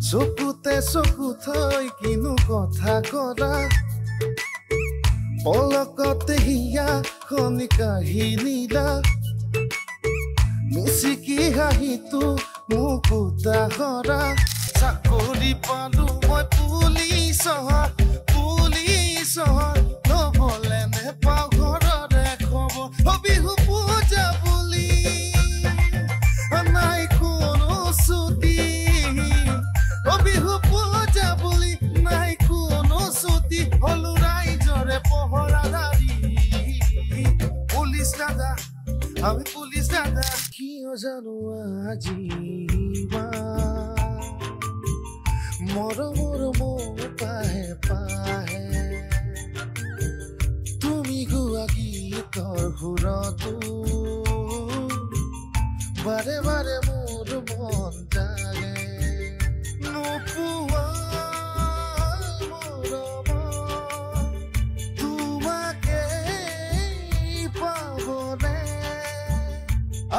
চকুতে চকু থৈ কিনো কথা কৰা পলকতে হিয়া খনি কাহিনীলা মিচিকি হাঁহিটো মোক উদাহৰা চাকৰি পালো মই পুলিচত নবলে নেপাওঁ ঘৰৰে খবৰ বিহু পূজা বুলি নাই কোনো ছুটি বিহু পূজা বুলি নাই কোনো ছুটি হলো ৰাইজৰে পহৰাদাৰী পুলিচ দাদা আমি পুলিচ দাদা কিয় জানো আজি মৰমৰ মোৰ পাহে পাহে তুমি গোৱা গীতৰ সুৰতো বাৰে বাৰে মোৰ মন জাগে নোপোৱা মৰম তোমাকে পাবনে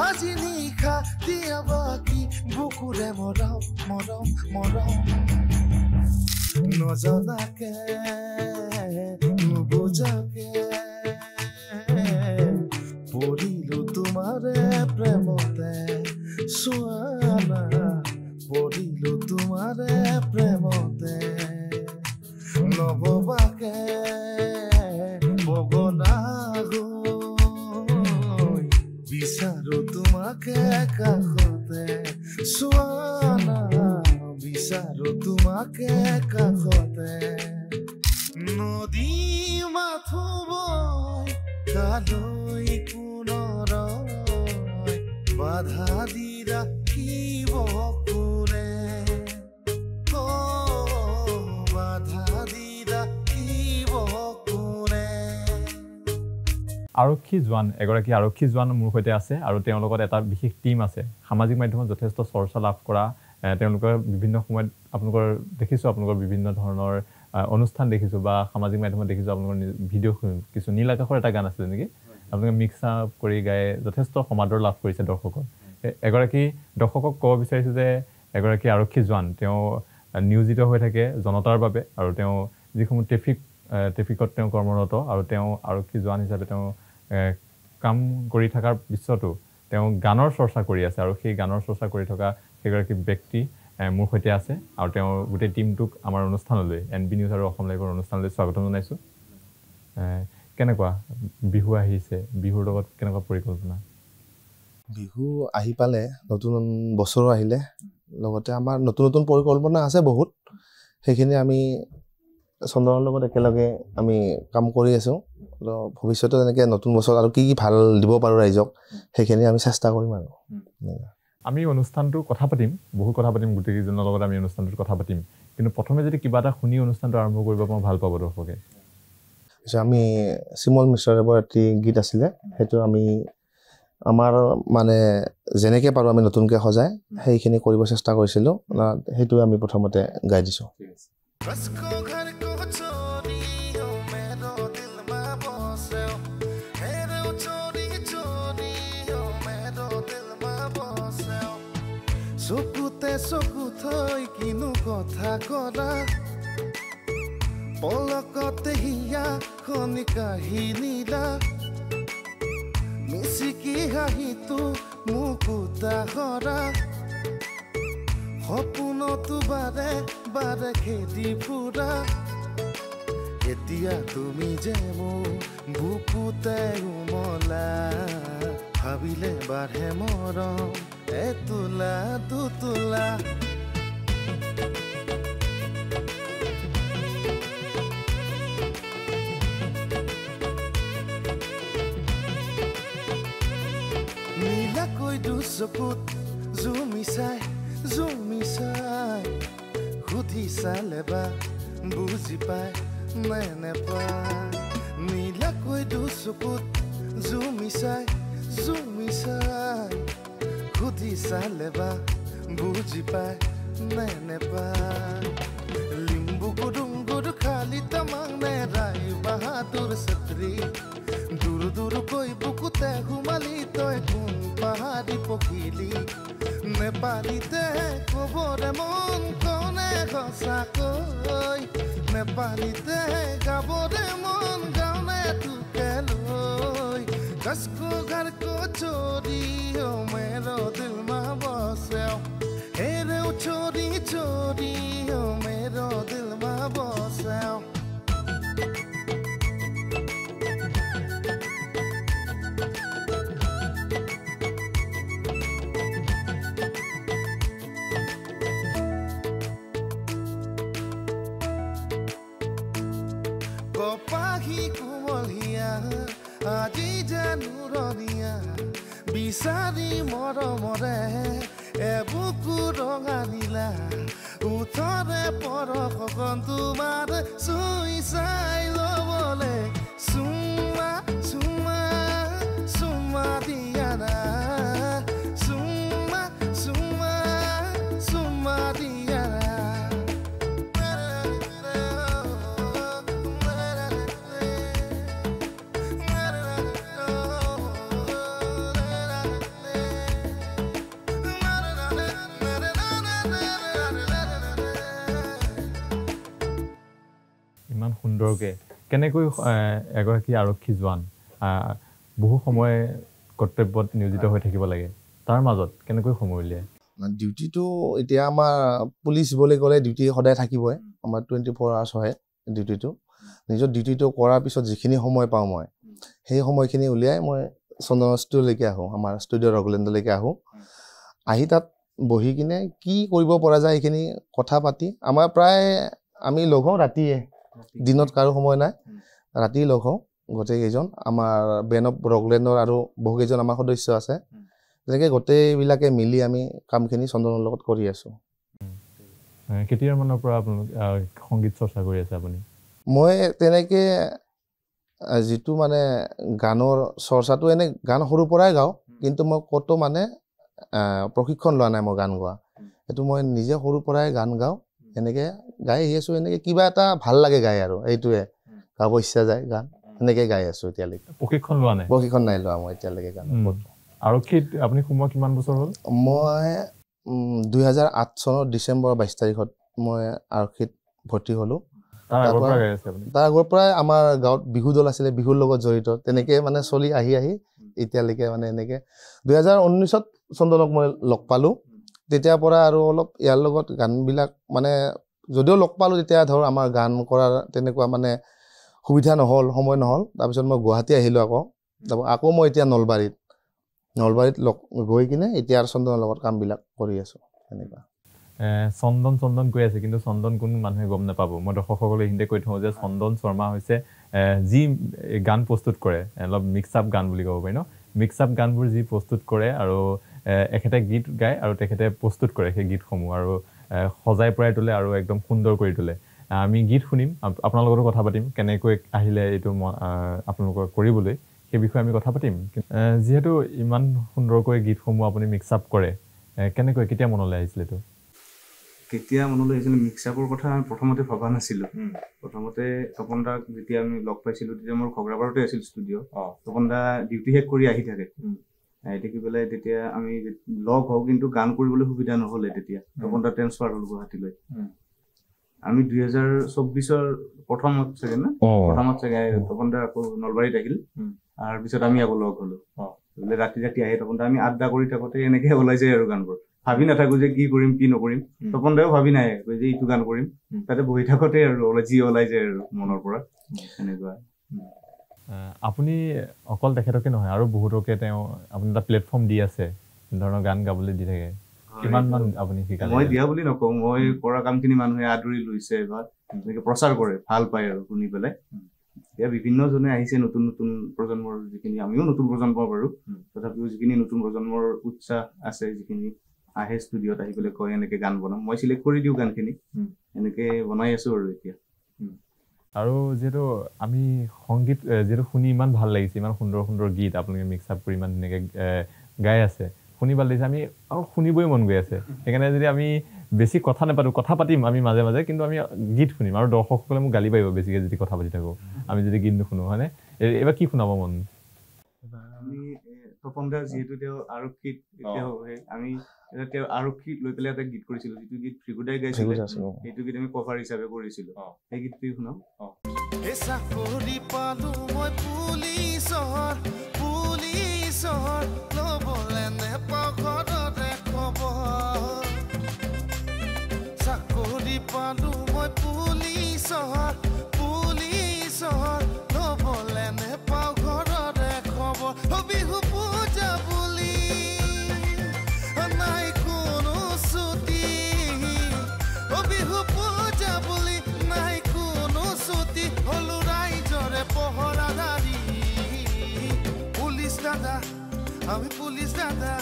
আজি নিশা দিয়া বাকী বুকুৰে মৰম মৰম মৰম নজনাকে নুবুজাকে পৰিলো তোমাৰে প্ৰেমতে চোৱানা পৰিলো তোমাৰে প্ৰেমতে নভবাকে পগলা গৈ বিচাৰো তোমাকে কাষতে চোৱানা বিচাৰো তোমাকে কাষতে নদী মাথো বৈ কালৈ পুনৰ বাধা দি ৰাখিব কোনে বাধা দি ৰাখিব কোনে আৰক্ষী জোৱান এগৰাকী আৰক্ষী জোৱান মোৰ সৈতে আছে আৰু তেওঁৰ লগত এটা বিশেষ টিম আছে সামাজিক মাধ্যমত যথেষ্ট চৰ্চা লাভ কৰা তেওঁলোকৰ বিভিন্ন সময়ত আপোনালোকৰ দেখিছোঁ আপোনালোকৰ বিভিন্ন ধৰণৰ অনুষ্ঠান দেখিছোঁ বা সামাজিক মাধ্যমত দেখিছোঁ আপোনালোকৰ ভিডিঅ' কিছু নীল আকাশৰ এটা গান আছিলে নেকি আপোনালোকে মিক্স আপ কৰি গাই যথেষ্ট সমাদৰ লাভ কৰিছে দৰ্শকৰ এগৰাকী দৰ্শকক ক'ব বিচাৰিছোঁ যে এগৰাকী আৰক্ষী জোৱান তেওঁ নিয়োজিত হৈ থাকে জনতাৰ বাবে আৰু তেওঁ যিসমূহ ট্ৰেফিকত তেওঁ কৰ্মৰত আৰু তেওঁ আৰক্ষী জোৱান হিচাপে তেওঁ কাম কৰি থকাৰ পিছতো তেওঁ গানৰ চৰ্চা কৰি আছে আৰু সেই গানৰ চৰ্চা কৰি থকা সেইগৰাকী ব্যক্তি মোৰ সৈতে আছে আৰু তেওঁৰ গোটেই টিমটোক আমাৰ অনুষ্ঠানলৈ NB নিউজ আৰু অসম লাইভৰ অনুষ্ঠানলৈ স্বাগতম জনাইছোঁ কেনেকুৱা বিহু আহিছে বিহুৰ লগত কেনেকুৱা পৰিকল্পনা বিহু আহি পালে নতুন বছৰো আহিলে লগতে আমাৰ নতুন নতুন পৰিকল্পনা আছে বহুত সেইখিনি আমি চন্দনৰ লগত একেলগে আমি কাম কৰি আছোঁ ভৱিষ্যতে এনেকৈ নতুন বছৰ আৰু কি ভাল দিব পাৰোঁ ৰাইজক সেইখিনি আমি চেষ্টা কৰিম আৰু আমি অনুষ্ঠানটো কথা পাতিম বহুত কথা পাতিম গোটেইকেইজনৰ লগত আমি অনুষ্ঠানটোত কথা পাতিম কিন্তু প্ৰথমে যদি কিবা এটা শুনি অনুষ্ঠানটো আৰম্ভ কৰিব মই ভাল পাব দৰ্শকে আমি চিমল মিশ্ৰৰ এটি গীত আছিলে সেইটো আমি আমাৰ মানে যেনেকৈ পাৰোঁ আমি নতুনকৈ সজাই সেইখিনি কৰিব চেষ্টা কৰিছিলোঁ সেইটো আমি প্ৰথমতে গাই দিছোঁ চকুতে চকু থৈ কিনো কথা কৰা পলকতে হিয়া খনি কাহিনীলা মিচিকি হাঁহিটো মোক উদাহৰা সপোনতো বাৰে বাৰে খেদি ফুৰা এতিয়া তুমি যে মোৰ বুকুতে উমলা ভাবিলে বাঢ়ে মৰম এতোলা দুতোলা নীলাকৈ দুচকুত জুমি চাই সুধি চালে বা বুজি পায় নে নেপায় নীলাকৈ দুচকুত জুমি চাই সুধি চালে বা বুজি পায় নে নেপায় লিম্বু গুডুম খালি তামাং নে ৰাই বাহাদুৰ ছত্ৰী দূৰ কৈ বুকুতে ঘুমালি তই কোন পাহাড়ি পখিলি নেপালীতে কবৰে মন কনে সঁচাকৈ নেপালীতে গাবৰে মন গানে তোকে লৈ कसको घर को चोरी हो मेरो दिल में बसे हेरे चोरी चोरी हो मेरो दिल में बसे Kopahi kumolia আজি জানুৰনিয়া বিচাৰি মৰমৰে এবুকু ৰঙা নীলা উঠৰে পৰশকণ তোমাৰ চুই চাই ল'বলে চুমা চুমা চুমা দিয়া না চুমা চুমা চুমা দিয়া না ইমান সুন্দৰকৈ কেনেকৈ এগৰাকী আৰক্ষী জোৱান বহু সময় কৰ্তব্যত নিয়োজিত হৈ থাকিব লাগে তাৰ মাজত কেনেকৈ সময় উলিয়ায় ডিউটিটো এতিয়া আমাৰ পুলিচ বুলি ক'লে ডিউটি সদায় থাকিবই আমাৰ 24 আৱাৰ্ছ হয় ডিউটিটো নিজৰ ডিউটিটো কৰাৰ পিছত যিখিনি সময় পাওঁ মই সেই সময়খিনি উলিয়াই মই চন্দন ষ্টুডিঅ'লৈকে আহোঁ আমাৰ ষ্টুডিঅ' ৰকলেণ্ডলৈকে আহোঁ আহি তাত বহি কিনে কি কৰিব পৰা যায় সেইখিনি কথা পাতি আমাৰ প্ৰায় আমি লগ হওঁ ৰাতিয়ে দিনত কাৰো সময় নাই ৰাতি লগ হওঁ গোটেইকেইজন আমাৰ বেন অফ ৰকলেণ্ডৰ আৰু বহুকেইজন আমাৰ সদস্য আছে তেনেকৈ গোটেইবিলাকে মিলি আমি কামখিনি চন্দনৰ লগত কৰি আছোঁ কেতিয়াৰ মানৰ পৰা আপোনালোক সংগীত চৰ্চা কৰি আছে আপুনি মই তেনেকৈ যিটো মানে গানৰ চৰ্চাটো এনে গান সৰুৰ পৰাই গাওঁ কিন্তু মই ক'তো মানে প্ৰশিক্ষণ লোৱা নাই মই গান গোৱা সেইটো মই নিজে সৰুৰ পৰাই গান গাওঁ এনেকৈ গাই আহি আছোঁ এনেকৈ কিবা এটা ভাল লাগে গাই আৰু এইটোৱে গাব ইচ্ছা যায় গান এনেকৈ গাই আছোঁ এতিয়ালৈকে প্ৰশিক্ষণ লোৱা নাই প্ৰশিক্ষণ নাই লোৱা মই এতিয়ালৈকে গান আৰক্ষীত আপুনি সোমোৱা কিমান বছৰ হ'ল মই 2008 চনৰ ডিচেম্বৰ 22 তাৰিখত মই আৰক্ষীত ভৰ্তি হ'লোঁ তাৰ আগৰ পৰাই আমাৰ গাঁৱত বিহু দল আছিলে বিহুৰ লগত জড়িত তেনেকৈ মানে চলি আহি এতিয়ালৈকে মানে এনেকৈ 2019ত চন্দনক মই লগ পালোঁ তেতিয়াৰ পৰা আৰু অলপ ইয়াৰ লগত গানবিলাক মানে যদিও লগ পালোঁ তেতিয়া ধৰ আমাৰ গান কৰাৰ তেনেকুৱা মানে সুবিধা নহ'ল সময় নহ'ল তাৰপিছত মই গুৱাহাটী আহিলোঁ আকৌ মই এতিয়া নলবাৰীত গৈ কিনে এতিয়া আৰু চন্দনৰ লগত কামবিলাক কৰি আছোঁ তেনেকুৱা চন্দন কৈ আছে কিন্তু চন্দন কোনো মানুহে গম নাপাব মই দৰ্শকসকলে এইখিনিতে কৈ থওঁ যে চন্দন শৰ্মা হৈছে যি গান প্ৰস্তুত কৰে অলপ মিক্স আপ গান বুলি ক'ব পাৰি ন মিক্স আপ গানবোৰ যি প্ৰস্তুত কৰে আৰু এখেতে গীত গায় আৰু তেখেতে প্ৰস্তুত কৰে সেই গীতসমূহ আৰু সজাই পৰাই তোলে আৰু একদম সুন্দৰ কৰি তোলে আমি গীত শুনিম আপোনাৰ লগতো কথা পাতিম কেনেকৈ আহিলে এইটো আপোনালোকৰ কৰিবলৈ সেই বিষয়ে আমি কথা পাতিম যিহেতু ইমান সুন্দৰকৈ গীতসমূহ আপুনি মিক্স আপ কৰে কেনেকৈ কেতিয়া মনলৈ আহিছিল এইটো কেতিয়া মনলৈ আহিছিল মিক্স আপৰ কথা আমি প্ৰথমতে ভবা নাছিলোঁ প্ৰথমতে তপন দাক যেতিয়া আমি লগ পাইছিলোঁ তেতিয়া মোৰ খগৰাবাৰতে আছিল ষ্টুডিঅ' তপন দা ডিউটি শেষ কৰি আহি থাকে দেখি পেলাই তেতিয়া আমি লগ হওঁ কিন্তু গান কৰিবলৈ সুবিধা নহ'লে তেতিয়া তপন দা ট্ৰেন্সফাৰ হ'ল গুৱাহাটীলৈ আমি 2024ৰ প্ৰথমত চাগে তপন দা আকৌ নলবাৰীত আহিল তাৰপিছত আমি আকৌ লগ হ'লোঁ ৰাতি আহি তপন দা আমি আড্ডা কৰি থাকোঁতে এনেকৈ ওলাই যায় আৰু গানবোৰ ভাবি নাথাকো যে কি কৰিম কি নকৰিম তপন দাও ভাবি নাই যে এইটো গান কৰিম তাতে বহি থাকোঁতে আৰু ওলাই যায় আৰু মনৰ পৰা এনেকুৱা আপুনি অকল তেখেতকে নহয় আৰু বহুতকে তেওঁ আপুনি এটা প্লেটফৰ্ম দি আছে ধৰণৰ গান গাবলৈ দি থাকে কিমান মান আপুনি শিকালে মই দিয়া বুলি নকওঁ মই কৰা কামখিনি মানুহে আদৰি লৈছে বা এনেকৈ প্ৰচাৰ কৰে ভাল পায় আৰু শুনি পেলাই এতিয়া বিভিন্নজনে আহিছে নতুন প্ৰজন্মৰ যিখিনি আমিও নতুন প্ৰজন্ম বাৰু তথাপিও যিখিনি নতুন প্ৰজন্মৰ উৎসাহ আছে যিখিনি আহে ষ্টুডিঅ'ত আহি পেলাই কয় এনেকৈ গান বনাম মই চিলেক্ট কৰি দিওঁ গানখিনি এনেকৈ বনাই আছোঁ আৰু এতিয়া আৰু যিহেতু আমি সংগীত যিহেতু শুনি ইমান ভাল লাগিছে ইমান সুন্দৰ গীত আপোনালোকে মিক্স আপ কৰি ইমান ধুনীয়াকৈ গাই আছে শুনি ভাল লাগিছে আমি আৰু শুনিবই মন গৈ আছে সেইকাৰণে যদি আমি বেছি কথা নাপাতোঁ কথা পাতিম আমি মাজে মাজে কিন্তু আমি গীত শুনিম আৰু দৰ্শকসকলে মোক গালি পাৰিব বেছিকৈ যদি কথা পাতি থাকোঁ আমি যদি গীত নুশুনো হয়নে এইবাৰ কি শুনাব মন আমি তপন দা যিহেতু তেওঁ আৰক্ষীত এতিয়াও আমি তেওঁ আৰক্ষীক লৈ পেলাই এটা গীত কৰিছিলো যিটো গীত ভৃগুদাই গাইছিলে সেইটো গীত আমি কভাৰ হিচাপে কৰিছিলো সেই গীতটো শুনাও চাকৰি পালো মই পুলিচৰ ল'বলে নেপাওঁ ঘৰতে খবৰ চাকৰি পালো মই পুলিচৰ ল'বলে নেপাওঁ ঘৰতে খবৰ বিহু পূজা বুলি নাই কোনো ছুটি বিহু পূজা বুলি নাই কোনো ছুটি হলো ৰাইজৰে পহৰাদাৰী পুলিচ দাদা আমি পুলিচ দাদা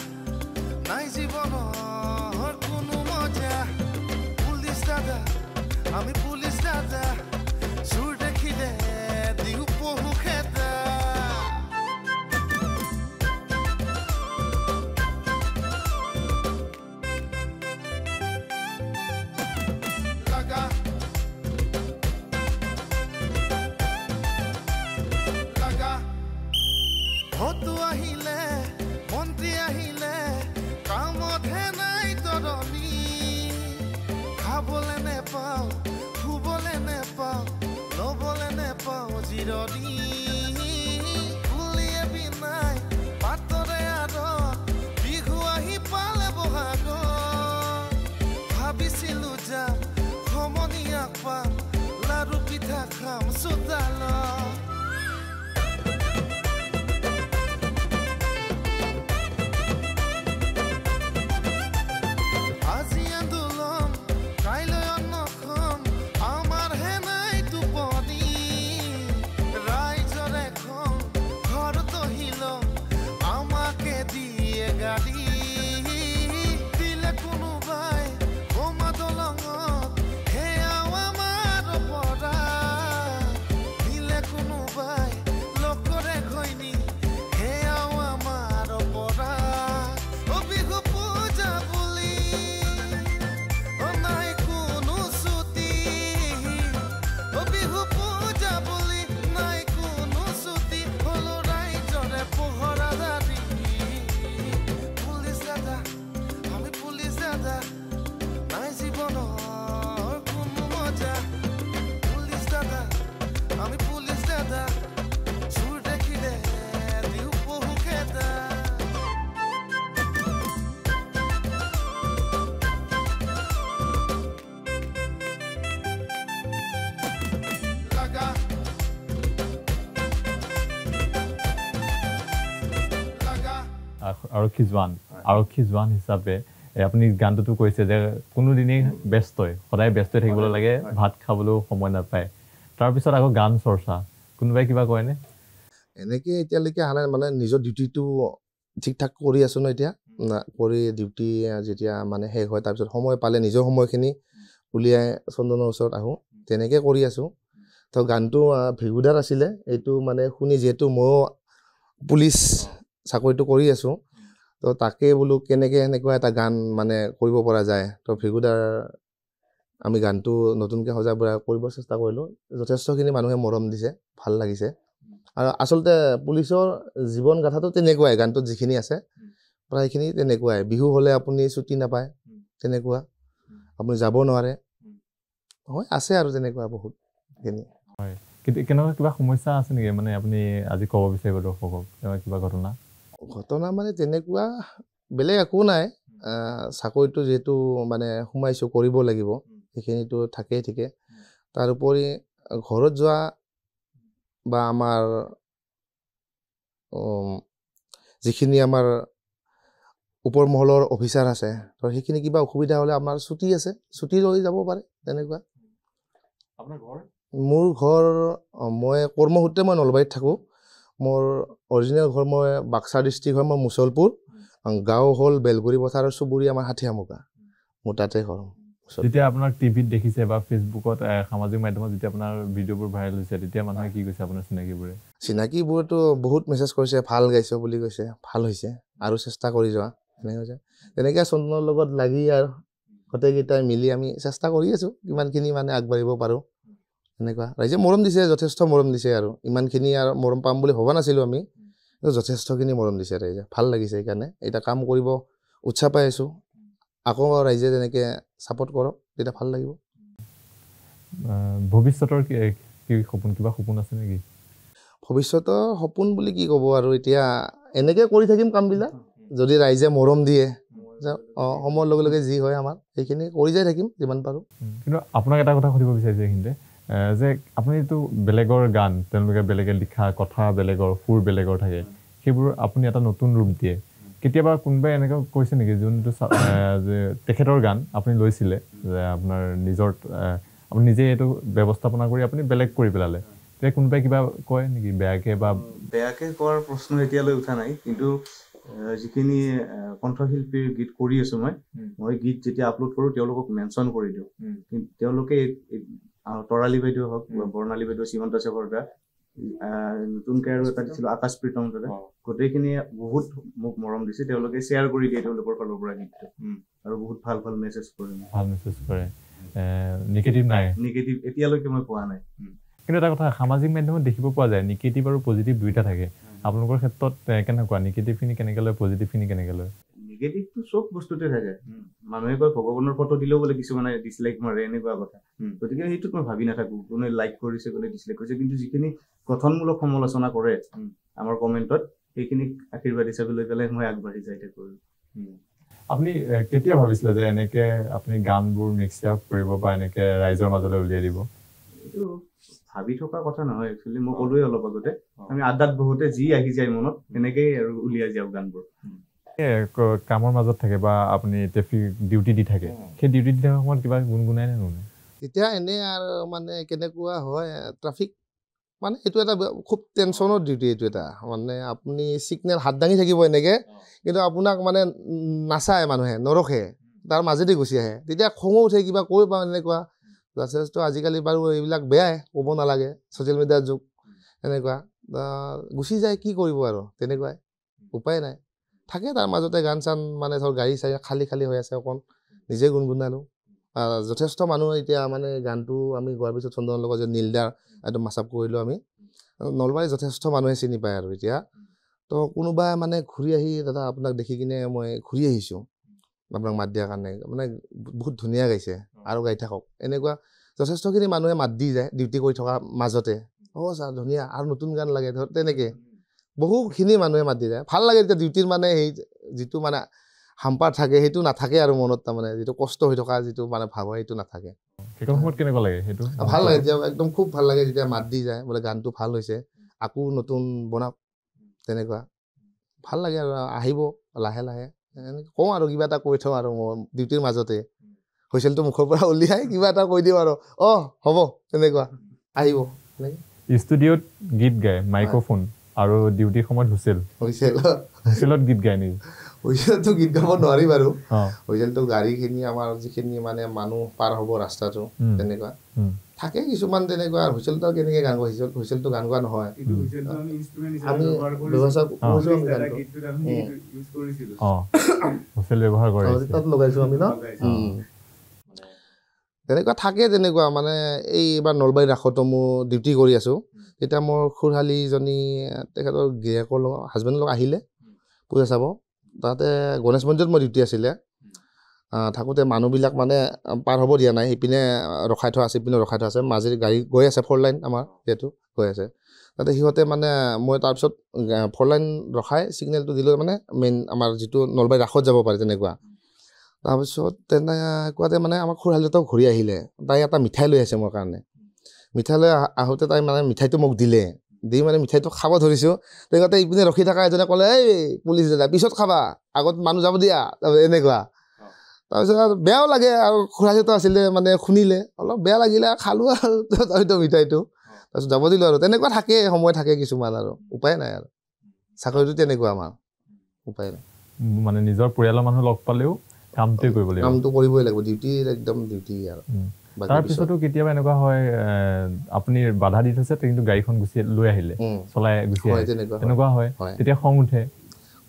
নাই জীৱনৰ কোনো মজা পুলিচ দাদা আমি পুলিচ দাদা চুৰ দেখিলে দিও পহু খেদা ভোটটো আহিলে মন্ত্ৰী আহিলে কামতহে নাই তৰণি খাবলে নেপাওঁ শুবলে নেপাওঁ ল'বলে নেপাওঁ জিৰণি ফুলিয়ে বিনাই পাতৰে আদত বিহু আহি পালে বহাগত ভাবিছিলো যাম সমনীয়াক পাম লাৰু পিঠা খাম চোতালত আৰক্ষী জোৱান হিচাপে আপুনি গানটোতো কৈছে যে কোনোদিনেই ব্যস্তই সদায় ব্যস্তই থাকিব লাগে ভাত খাবলৈও সময় নাপায় তাৰপিছত আকৌ গান চৰ্চা কোনোবাই কিবা কয়নে এনেকৈ এতিয়ালৈকে অহা নাই মানে নিজৰ ডিউটিটো ঠিক ঠাক কৰি আছো ন এতিয়া কৰি ডিউটি যেতিয়া মানে শেষ হয় তাৰপিছত সময় পালে নিজৰ সময়খিনি উলিয়াই চন্দনৰ ওচৰত আহোঁ তেনেকৈ কৰি আছোঁ তো গানটো ভৃগুদাৰ আছিলে এইটো মানে শুনি যিহেতু ময়ো পুলিচ চাকৰিটো কৰি আছোঁ তো তাকে বোলো কেনেকৈ এনেকুৱা এটা গান মানে কৰিব পৰা যায় তো ভৃগুদাৰ আমি গানটো নতুনকৈ সজাই পৰাই কৰিব চেষ্টা কৰিলোঁ যথেষ্টখিনি মানুহে মৰম দিছে ভাল লাগিছে আৰু আচলতে পুলিচৰ জীৱন গাথাটো তেনেকুৱাই গানটোত যিখিনি আছে প্ৰায়খিনি তেনেকুৱাই বিহু হ'লে আপুনি ছুটি নাপায় তেনেকুৱা আপুনি যাব নোৱাৰে হয় আছে আৰু তেনেকুৱা বহুতখিনি হয় কিন্তু কেনেকুৱা কিবা সমস্যা আছে নেকি মানে আপুনি আজি ক'ব বিচাৰিব দৰ্শকক কিবা ঘটনা মানে তেনেকুৱা বেলেগ একো নাই চাকৰিটো যিহেতু মানে সোমাইছোঁ কৰিব লাগিব সেইখিনিতো থাকেই ঠিকে তাৰোপৰি ঘৰত যোৱা বা আমাৰ যিখিনি আমাৰ ওপৰ মহলৰ অফিচাৰ আছে তো সেইখিনি কিবা অসুবিধা হ'লে আমাৰ ছুটি আছে ছুটি লৈ যাব পাৰে তেনেকুৱা আপোনাৰ ঘৰ মোৰ ঘৰ মই কৰ্মসূত্ৰে মই নলবাৰীত থাকোঁ মোৰ অৰিজিনেল ঘৰ মই বাক্সা ডিষ্ট্ৰিক্ট হয় মই মুছলপুৰ গাঁও হ'ল বেলগুৰি পথাৰ আৰু চুবুৰী আমাৰ হাতীহামুকা মোৰ তাতে ঘৰ যেতিয়া আপোনাক টিভিত দেখিছে বা ফেচবুকত সামাজিক মাধ্যমত যেতিয়া আপোনাৰ ভিডিঅ'বোৰ ভাইৰেল হৈছে তেতিয়া মানুহে কি কৈছে আপোনাৰ চিনাকিবোৰেতো বহুত মেছেজ কৰিছে ভাল গাইছ বুলি কৈছে ভাল হৈছে আৰু চেষ্টা কৰি যোৱা এনেকৈ কৈছে তেনেকৈ চন্দনৰ লগত লাগি আৰু গোটেইকেইটাই মিলি আমি চেষ্টা কৰি আছোঁ কিমানখিনি মানে আগবাঢ়িব পাৰোঁ এনেকুৱা ৰাইজে মৰম দিছে যথেষ্ট মৰম দিছে আৰু ইমানখিনি আৰু মৰম পাম বুলি ভবা নাছিলোঁ আমি যথেষ্টখিনি মৰম দিছে ৰাইজে ভাল লাগিছে সেইকাৰণে এতিয়া কাম কৰিব উৎসাহ পাই আছোঁ আকৌ ৰাইজে তেনেকৈ ছাপোৰ্ট কৰক তেতিয়া ভাল লাগিব ভৱিষ্যতৰ কি সপোন কিবা সপোন আছে নেকি ভৱিষ্যতৰ সপোন বুলি কি ক'ব আৰু এতিয়া এনেকৈ কৰি থাকিম কামবিলাক যদি ৰাইজে মৰম দিয়ে সময়ৰ লগে লগে যি হয় আমাৰ সেইখিনি কৰি যাই থাকিম যিমান পাৰোঁ কিন্তু আপোনাক এটা কথা সুধিব বিচাৰিছোঁ এইখিনিতে যে আপুনিতো বেলেগৰ গান তেওঁলোকে বেলেগে লিখা কথা বেলেগৰ সুৰ বেলেগৰ থাকে সেইবোৰ আপুনি এটা নতুন ৰূপ দিয়ে কেতিয়াবা কোনোবাই এনেকৈ কৈছে নেকি যোনটো যে তেখেতৰ গান আপুনি লৈছিলে যে আপোনাৰ নিজৰ আপুনি নিজে এইটো ব্যৱস্থাপনা কৰি আপুনি বেলেগ কৰি পেলালে তেতিয়া কোনোবাই কিবা কয় নেকি বেয়াকৈ বা বেয়াকৈ কোৱাৰ প্ৰশ্ন এতিয়ালৈ উঠা নাই কিন্তু যিখিনি কণ্ঠশিল্পীৰ গীত কৰি আছোঁ মই গীত যেতিয়া আপলোড কৰোঁ তেওঁলোকক মেনশ্যন কৰি দিওঁ কিন্তু তেওঁলোকে তৰালী বাইদেউ হওক বৰ্ণালী বাইদেউ শ্ৰীমন্ত শেখৰ নতুনকৈ আৰু এটা দিছিলোঁ আকাশ প্ৰীতম দাদা গোটেইখিনিয়ে বহুত মোক মৰম দিছে তেওঁলোকে শ্বেয়াৰ কৰি দিয়ে তেওঁলোকৰ ফালৰ পৰা গীতটো আৰু বহুত ভাল ভাল মেছেজ কৰে নিগেটিভ নাই নিগেটিভ এতিয়ালৈকে মই পোৱা নাই কিন্তু এটা কথা সামাজিক মাধ্যমত দেখিব পোৱা যায় নিগেটিভ আৰু পজিটিভ দুইটা থাকে আপোনালোকৰ ক্ষেত্ৰত কেনেকুৱা নিগেটিভখিনি কেনেকৈ লয় পজিটিভখিনি কেনেকৈ লয় নিগেটিভটো চব বস্তুতে থাকে মানুহে কয় ভগৱানৰ ফটো দিলেও বোলে কিছুমানে ডিছলাইক মাৰে এনেকুৱা কথা গতিকে সেইটোত মই ভাবি নাথাকোঁ কোনে লাইক কৰিছে কোনে ডিছলাইক কৰিছে কিন্তু যিখিনি গঠনমূলক সমালোচনা কৰে আমাৰ কমেণ্টত সেইখিনি আশীৰ্বাদ হিচাপে লৈ পেলাই মই আগবাঢ়ি যাই থাকোঁ আপুনি কেতিয়া ভাবিছিলে যে এনেকৈ আপুনি গানবোৰ মিক্স আপ কৰিব বা এনেকৈ ৰাইজৰ মাজলৈ উলিয়াই দিব এইটো ভাবি থকা কথা নহয় একচুৱেলি মই ক'লোৱে অলপ আগতে আমি আড্ডাত বহুতে যি আহি যায় মনত তেনেকেই আৰু উলিয়াই যাওঁ গানবোৰ কামৰ মাজত থাকে বা আপুনি ট্ৰেফিক ডিউটি দি থাকে সেই ডিউটি দি থকাৰ সময়ত কিবা গুণগুণাই নে নুনে এতিয়া এনেই আৰু মানে কেনেকুৱা হয় ট্ৰাফিক মানে এইটো এটা খুব টেনশ্যনৰ ডিউটি এইটো এটা মানে আপুনি ছিগনেল হাত দাঙি থাকিব এনেকৈ কিন্তু আপোনাক মানে নাচায় মানুহে নৰখে তাৰ মাজেদি গুচি আহে তেতিয়া খঙো উঠে কিবা কৈ পাওঁ এনেকুৱা যথেষ্ট আজিকালি বাৰু এইবিলাক বেয়াই ক'ব নালাগে ছ'চিয়েল মিডিয়াৰ যুগ এনেকুৱা গুচি যায় কি কৰিব আৰু তেনেকুৱাই উপায় নাই থাকে তাৰ মাজতে গান চান মানে ধৰ গাড়ী চাড়ী খালী হৈ আছে অকণ নিজে গুণগুণালোঁ যথেষ্ট মানুহ এতিয়া মানে গানটো আমি গোৱাৰ পিছত চন্দনৰ লগত যে নীলদাৰ একদম মাছআপ কৰিলোঁ আমি নলবাৰীত যথেষ্ট মানুহে চিনি পায় আৰু এতিয়া তো কোনোবাই মানে ঘূৰি আহি দাদা আপোনাক দেখি কিনে মই ঘূৰি আহিছোঁ আপোনাক মাত দিয়াৰ কাৰণে মানে বহুত ধুনীয়া গাইছে আৰু গাই থাকক এনেকুৱা যথেষ্টখিনি মানুহে মাত দি যায় ডিউটি কৰি থকা মাজতে ছাৰ ধুনীয়া আৰু নতুন গান লাগে ধৰ তেনেকৈ বহুখিনি মানুহে মাত দি যায় ভাল লাগে এতিয়া ডিউটিৰ মানে সেই যিটো মানে হাম্পাৰ থাকে সেইটো নাথাকে আৰু মনত তাৰমানে যিটো কষ্ট হৈ থকা যিটো মানে ভাৱ হয় সেইটো নাথাকে সেইটো সময়ত কেনেকুৱা লাগে সেইটো ভাল লাগে যেতিয়া একদম খুব ভাল লাগে যেতিয়া মাত দি যায় বোলে গানটো ভাল হৈছে আকৌ নতুন বনাওক তেনেকুৱা ভাল লাগে আৰু আহিব লাহে লাহে কওঁ আৰু কিবা এটা কৈ থওঁ আৰু মই ডিউটিৰ মাজতে হুইচেলটো মুখৰ পৰা উলিয়াই কিবা এটা কৈ দিওঁ আৰু হ'ব তেনেকুৱা আহিব ষ্টুডিঅ'ত গীত গায় মাইক্ৰফোন আৰু ডিউটিৰ সময়ত হুইচেলত গীত গায় নেকি হুইচেলটো গীত গাব নোৱাৰি বাৰু হুইচেলটো গাড়ীখিনি আমাৰ যিখিনি মানে মানুহ পাৰ হ'ব ৰাস্তাটো তেনেকুৱা থাকে কিছুমান তেনেকুৱা হুইচেলটো কেনেকৈ গান গোৱা হুইচেলটো গান গোৱা নহয় আমি ব্যৱস্থা হুইচেল ব্যৱহাৰ কৰে তাত লগাইছোঁ আমি ন তেনেকুৱা থাকে তেনেকুৱা মানে এইবাৰ নলবাৰী ৰাসতো মোৰ ডিউটি কৰি আছোঁ তেতিয়া মোৰ খুড়ালীজনী তেখেতৰ গিৰিয়েকৰ লগত হাজবেণ্ডৰ লগত আহিলে পূজা চাব তাতে গণেশ মন্দিৰত মই ডিউটি আছিলে থাকোঁতে মানুহবিলাক মানে পাৰ হ'ব দিয়া নাই সেইপিনে ৰখাই থোৱা আছে ইপিনে ৰখাই থোৱা আছে মাজেদি গাড়ী গৈ আছে 4 লাইন আমাৰ যিহেতু গৈ আছে তাতে সিহঁতে মানে মই তাৰপিছত 4 লাইন ৰখাই ছিগনেলটো দিলোঁ মানে মেইন আমাৰ যিটো নলবাৰী ৰাসত যাব পাৰে তেনেকুৱা তাৰপিছত তেনেকুৱাতে মানে আমাৰ খুড়ালীহঁতক ঘূৰি আহিলে তাই এটা মিঠাই লৈ আছে মোৰ কাৰণে মিঠাই লৈ আহোঁতে তাই মানে মিঠাইটো মোক দিলে দি মানে মিঠাইটো খাব ধৰিছোঁ তেনেকুৱাতে ইপিনে ৰখি থকা এজনে ক'লে এই পুলিচ দাদা পিছত খাবা আগত মানুহ যাব দিয়া এনেকুৱা তাৰপিছত আৰু বেয়াও লাগে আৰু খুড়ালীহঁতো আছিলে মানে শুনিলে অলপ বেয়া লাগিলে খালোঁ আৰু তাৰপিছত মিঠাইটো তাৰপিছত যাব দিলোঁ আৰু তেনেকুৱা থাকে সময় থাকে কিছুমান আৰু উপায় নাই আৰু চাকৰিটো তেনেকুৱা আমাৰ উপায় নাই মানে নিজৰ পৰিয়ালৰ মানুহ লগ পালেও কামটোৱে কৰিব লাগিব কামটো কৰিবই লাগিব ডিউটি একদম ডিউটি আৰু তাৰপিছতো কেতিয়াবা এনেকুৱা হয় আপুনি বাধা দি থৈছে কিন্তু গাড়ীখন গুচি লৈ আহিলে চলাই গুচি আহিলে তেনেকুৱা হয় তেতিয়া খং উঠে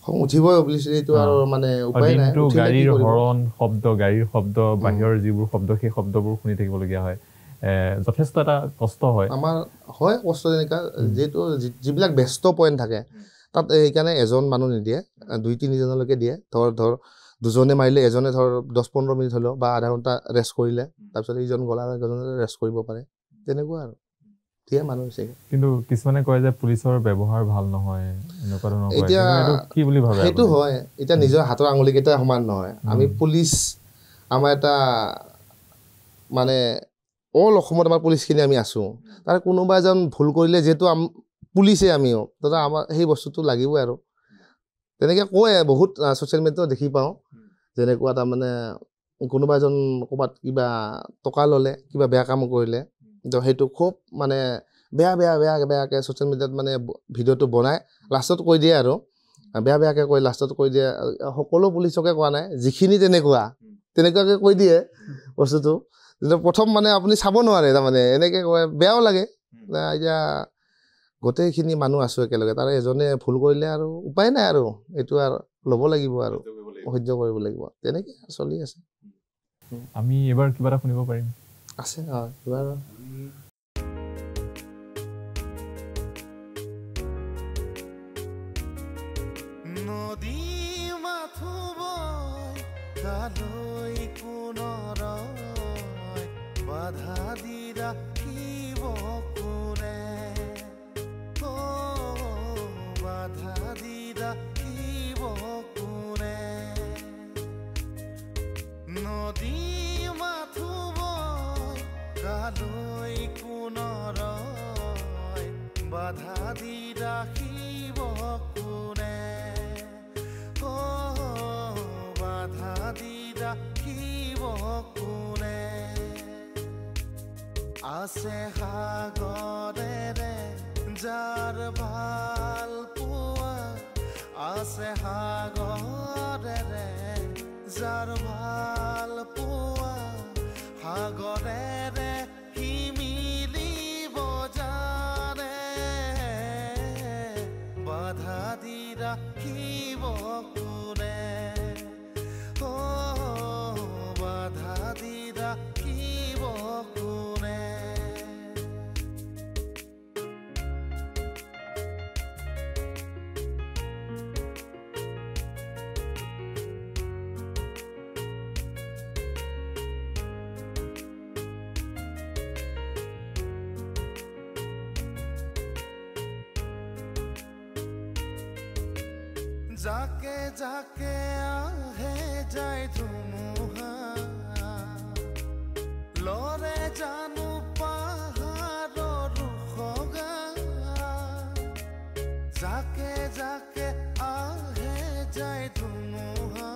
খং উঠিবই অৱশ্যে এইটো আৰু মানে উপায় নাই গাড়ীৰ হৰণ শব্দ গাড়ীৰ শব্দ বাহিৰৰ যিবোৰ শব্দ সেই শব্দবোৰ শুনি থাকিবলগীয়া হয় যথেষ্ট এটা কষ্ট হয় আমাৰ হয় কষ্ট তেনেকুৱা যিহেতু যিবিলাক ব্যস্ত পইণ্ট থাকে তাত সেইকাৰণে এজন মানুহ নিদিয়ে 2-3জনলৈকে দিয়ে ধৰ দুজনে মাৰিলে এজনে ধৰ 10-15 মিনিট হ'লেও বা আধা ঘণ্টা ৰেষ্ট কৰিলে তাৰপিছত ইজন গ'ল আৰু এজনে ৰেষ্ট কৰিব পাৰে তেনেকুৱা আৰু দিয়ে মানুহ হৈছে কিন্তু কিছুমানে কয় যে পুলিচৰ ব্যৱহাৰ ভাল নহয় এনেকুৱা ধৰণৰ এতিয়া কি বুলি ভাবে সেইটো হয় এতিয়া নিজৰ হাতৰ আঙুলিকেইটা সমান নহয় আমি পুলিচ আমাৰ এটা মানে অল অসমত আমাৰ পুলিচখিনি আমি আছোঁ তাৰ কোনোবা এজন ভুল কৰিলে যিহেতু পুলিচে আমিও দাদা আমাৰ সেই বস্তুটো লাগিবই আৰু তেনেকৈ কয় বহুত ছ'চিয়েল মিডিয়াত দেখি পাওঁ যেনেকুৱা তাৰমানে কোনোবা এজন ক'ৰবাত কিবা টকা ল'লে কিবা বেয়া কাম কৰিলে সেইটো খুব মানে বেয়াকৈ ছ'চিয়েল মিডিয়াত মানে ভিডিঅ'টো বনাই লাষ্টত কৈ দিয়ে আৰু বেয়াকৈ কৈ লাষ্টত কৈ দিয়ে সকলো পুলিচকে কোৱা নাই যিখিনি তেনেকুৱাকৈ কৈ দিয়ে বস্তুটো প্ৰথম মানে আপুনি চাব নোৱাৰে তাৰমানে এনেকৈ কয় বেয়াও লাগে এতিয়া গোটেইখিনি মানুহ আছোঁ একেলগে তাৰে এজনে ভুল কৰিলে আৰু উপায় নাই আৰু এইটো আৰু ল'ব লাগিব আৰু সহ্য কৰিব লাগিব তেনেকৈ চলি আছে আমি এবাৰ কিবা এটা শুনিব পাৰিম আছে কিবা নদী মাথো বয় কালৈ কোনৰ বাধা দি ৰাখিব কোনে বাধা দি ৰাখিব কোনে নদী মাথো বয় কালৈ কোনৰ বাধা দি ৰাখিব কোনে বাধা দি ৰাখিব কোনে আছে সাগৰেৰে যাৰ ভাল পোৱা আছে সাগৰেৰে যাৰ ভাল পোৱা সাগৰেৰে সি মিলিব জানে বাধা দি ৰাখিব কোনে বাধা দি ৰাখিব কোনে যাকে যাকে আহে যায় ধুমুহা লৰে জানো পাহাৰৰ ৰুখগা যাকে যাকে আহে যায় ধুমুহা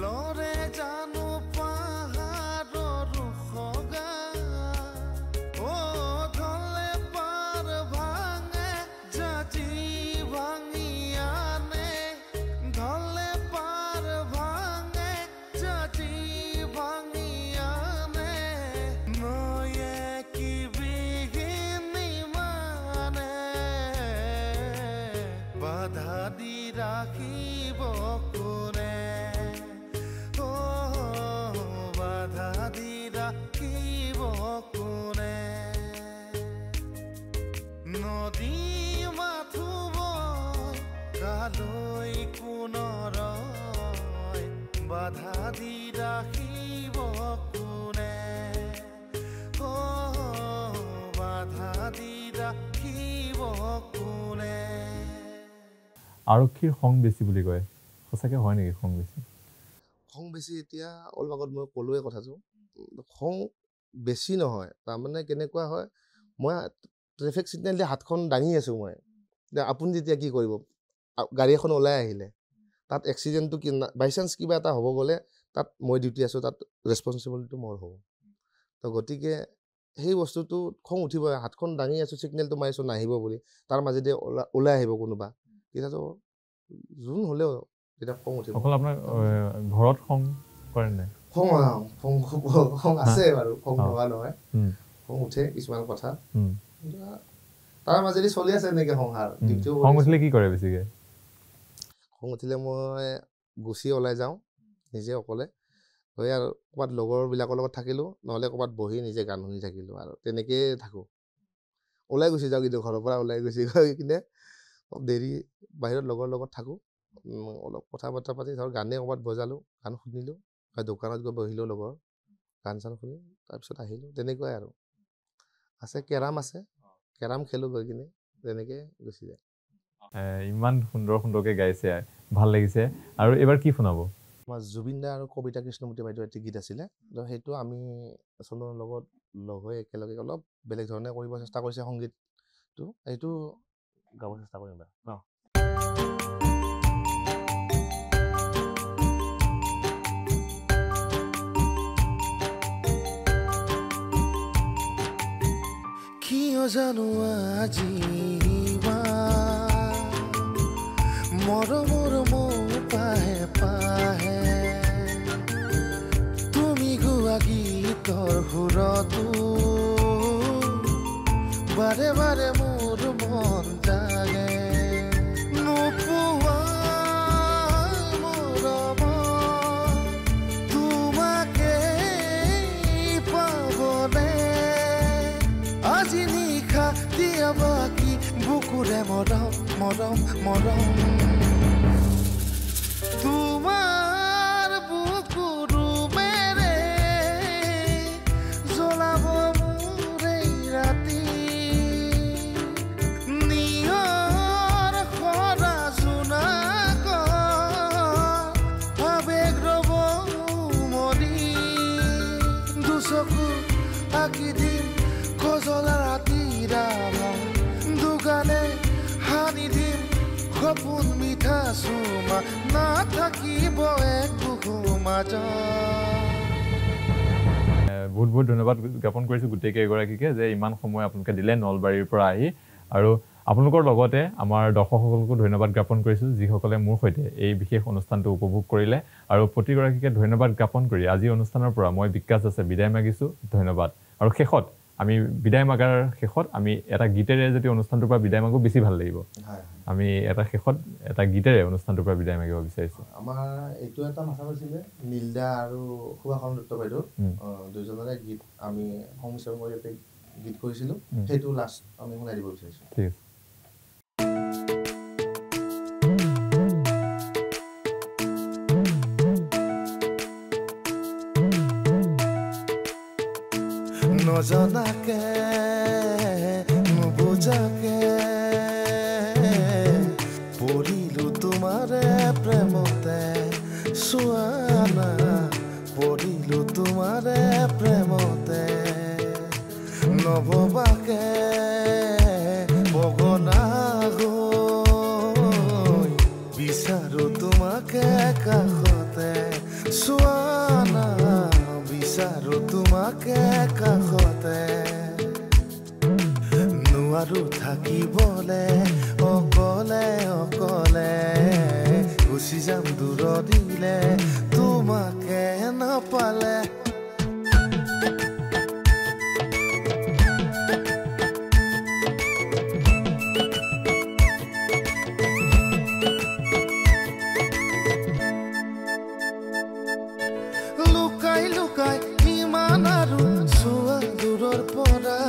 লৰে জানো পাহাৰৰ ৰুখগা ধলে পাৰ ভাঙে জাতি ভাঙি আনে ধলে পাৰ ভাঙে জাতি ভাঙি আনে নয়ে কি বিঘিনি মানে বাধা দি ৰাখিব কোনে বাধা দি ৰাখিব কোনে নদী মাথো বয় কালৈ কোনৰ বাধা দি ৰাখিব কোনে বাধা দি ৰাখিব কোনে আৰক্ষীৰ খং বেছি বুলি কয় সঁচাকৈ হয় নেকি খং বেছি খং বেছি এতিয়া অলপ আগত মই ক'লোৱে কথাটো খং বেছি নহয় তাৰমানে কেনেকুৱা হয় মই ট্ৰেফিক ছিগনেল দি হাতখন দাঙি আছোঁ মই আপুনি যেতিয়া কি কৰিব গাড়ী এখন ওলাই আহিলে তাত এক্সিডেণ্টটো কি বাই চান্স কিবা এটা হ'ব গ'লে তাত মই ডিউটি আছোঁ তাত ৰেছপনচিবিলিটিটো মোৰ হ'ব তো গতিকে সেই বস্তুটো খং উঠিব হাতখন দাঙি আছোঁ ছিগনেলটো মাৰিছোঁ নাহিব বুলি তাৰ মাজেদি ওলাই আহিব কোনোবা তেতিয়াতো যোন হ'লেও তেতিয়া খং উঠিব অকল আপোনাৰ ঘৰত খং কৰে নাই খং আছে বাৰু খং নোহোৱা নহয় খং উঠে কিছুমান কথা তাৰ মাজেদি চলি আছে এনেকৈ সংসাৰ খং উঠিলে কি কৰে বেছিকৈ খং উঠিলে মই গুচি ওলাই যাওঁ নিজে অকলে হৈ আৰু ক'ৰবাত লগৰবিলাকৰ লগত থাকিলোঁ নহ'লে ক'ৰবাত বহি নিজে গান শুনি থাকিলোঁ আৰু তেনেকৈয়ে থাকোঁ ওলাই গুচি যাওঁ কিন্তু ঘৰৰ পৰা ওলাই গুচি গৈ কিনে দেৰি বাহিৰত লগৰ লগত থাকোঁ অলপ কথা বতৰা পাতি ধৰ গানে ক'ৰবাত বজালোঁ গান শুনিলোঁ বা দোকানত গৈ বহিলোঁ লগৰ গান চান শুনি তাৰপিছত আহিলোঁ তেনেকুৱাই আৰু আছে কেৰাম খেলোঁ গৈ কিনে তেনেকৈ গুচি যায় ইমান সুন্দৰকৈ গাইছে ভাল লাগিছে আৰু এইবাৰ কি শুনাব আমাৰ জুবিন দা আৰু কবিতা কৃষ্ণমূৰ্তি বাইদেউ এটি গীত আছিলে সেইটো আমি চন্দনৰ লগত লগ হৈ একেলগে অলপ বেলেগ ধৰণে কৰিব চেষ্টা কৰিছে সংগীতটো এইটো গাব চেষ্টা কৰিম ন কিয় জানো আজি মৰমৰ পাহে পাহে তুমি গোৱা গীতৰ সুৰতো বাৰে বাৰে মোৰ মন জাগে নোপোৱা মৰম তোমাকে পাবনে আজি নিশা দিয়া বাকী বুকুৰে মৰম মৰম মৰম তোমাৰ বুকুৰু মেৰে জ্বলাব মোৰে ৰাতি নিয়ৰ সৰা জোনাক আবেগ ৰব মৰি দুচকু আঁকি দিম কজলা ৰাতিৰা দুগানে হানি দিম সপোন মিঠা চুমা নাথাকিব একো মাজত বহুত বহুত ধন্যবাদ জ্ঞাপন কৰিছোঁ গোটেইকেইগৰাকীকে যে ইমান সময় আপোনালোকে দিলে নলবাৰীৰ পৰা আহি আৰু আপোনালোকৰ লগতে আমাৰ দৰ্শকসকলকো ধন্যবাদ জ্ঞাপন কৰিছোঁ যিসকলে মোৰ সৈতে এই বিশেষ অনুষ্ঠানটো উপভোগ কৰিলে আৰু প্ৰতিগৰাকীকে ধন্যবাদ জ্ঞাপন কৰি আজি অনুষ্ঠানৰ পৰা মই বিকাশ দাসে বিদায় মাগিছোঁ ধন্যবাদ আৰু শেষত আমি বিদায় মাগাৰ শেষত আমি এটা গীতেৰে যদি অনুষ্ঠানটোৰ পৰা বিদায় মাগো বেছি ভাল লাগিব আমি এটা শেষত এটা গীতেৰে অনুষ্ঠানটোৰ পৰা বিদায় মাগিব বিচাৰিছোঁ আমাৰ এইটো এটা মাথা পাইছিলে নীলদা আৰু সুভাষণ দত্ত বাইদেউ দুইজনৰে গীত আমি সংমিশ্ৰণ কৰি এটা গীত কৰিছিলোঁ সেইটো লাষ্ট আমি শুনাই দিব বিচাৰিছোঁ ঠিক আছে নজনাকে নুবুজাকে পৰিলো তোমাৰে প্ৰেমতে চোৱানা পৰিলো তোমাৰে প্ৰেমতে নভবাকে বগনা গৈ বিচাৰো তোমাকে কাষতে চোৱানা বিচাৰো তোমাকে কাষতে নোৱাৰো থাকিবলে অকলে অকলে গুচি যাম দূৰ দিলে তোমাকে নাপালে লুকাই ইমান আৰু চোৱা দূৰৰ পৰা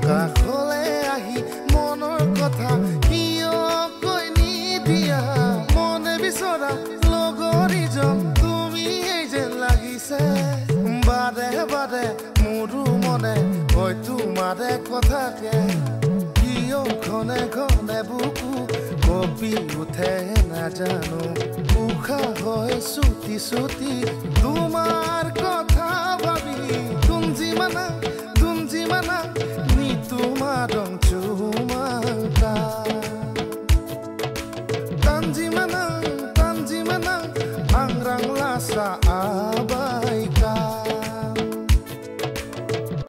কাষলে আহি মনৰ কথা কিয় কৈ নিদিয়া মনে বিচৰা লগৰীজন তুমি যেন লাগিছে বাৰে বাৰে মোৰো মনে হয় তোমাৰে কথাকে কিয় ঘনে ঘনে বুকু কপি উঠে নাজানো উশাহ হয় চুটি চুটি তোমাৰ কথা ভাবি দুঞ্জিমানা নি তোমাৰ ৰং চুমাকা Tanjimana, Angrang Lasa